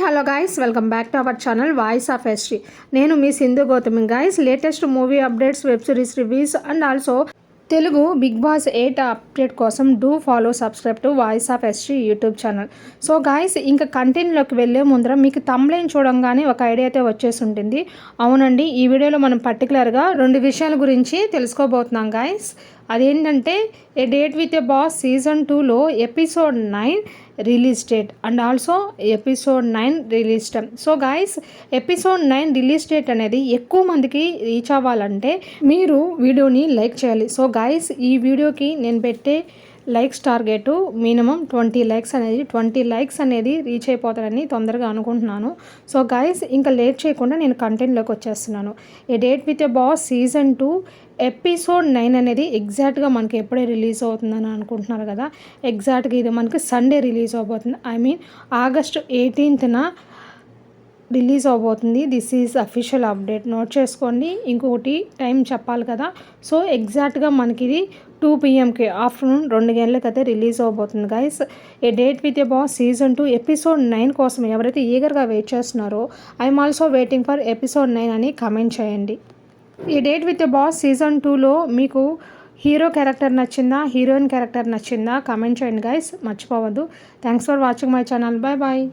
Hello guys, welcome back to our channel voice of ఎస్ట్రీ. నేను మీ Sindhu Gautami. Guys, latest movie updates, web series reviews and also Telugu Bigg Boss 8 update కోసం do follow subscribe to voice of ఎస్ట్రీ YouTube channel. So guys, ఇంకా కంటెంట్లోకి వెళ్ళే ముందర మీకు తమ్లైన్ చూడంగానే ఒక ఐడియా అయితే వచ్చేసి ఉంటుంది. అవునండి, ఈ వీడియోలో మనం పర్టికులర్గా 2 విషయాల గురించి తెలుసుకోబోతున్నాం గైస్. అదేంటంటే a date with a boss season 2లో episode 9 release date and also episode 9 release time. So guys, episode 9 release date అనేది ఎక్కువ మందికి రీచ్ అవ్వాలంటే మీరు వీడియోని లైక్ చేయాలి. సో గైస్, ఈ వీడియోకి నేను పెట్టే లైక్స్ టార్గెట్ మినిమం 20 లైక్స్ అనేది రీచ్ అయిపోతారని తొందరగా అనుకుంటున్నాను. సో గైస్, ఇంకా లేట్ చేయకుండా నేను కంటెంట్లోకి వచ్చేస్తున్నాను. A date with a boss season 2 episode 9 అనేది ఎగ్జాక్ట్గా మనకి ఎప్పుడే రిలీజ్ అవుతుందని అనుకుంటున్నారు కదా. ఎగ్జాక్ట్గా ఇది మనకి సండే రిలీజ్ అవబోతుంది. ఆగస్ట్ 18న రిలీజ్ అవబోతుంది. This is official update, note చేసుకోండి. ఇంకొకటి టైం చెప్పాలి కదా. సో ఎగ్జాక్ట్గా మనకి ఇది 2 PM ఆఫ్టర్నూన్ 2 గంటలకైతే రిలీజ్ అవబోతుంది guys. A date with a boss season 2 episode 9 కోసం ఎవరైతే ఈగర్గా వెయిట్ చేస్తున్నారో I'm also waiting for episode 9 అని కామెంట్ చేయండి. ఈ date with a boss season 2లో మీకు హీరో క్యారెక్టర్ నచ్చిందా, హీరోయిన్ క్యారెక్టర్ నచ్చిందా కామెంట్ చేయండి గైస్, మర్చిపోవద్దు. Thanks for watching my channel. Bye bye.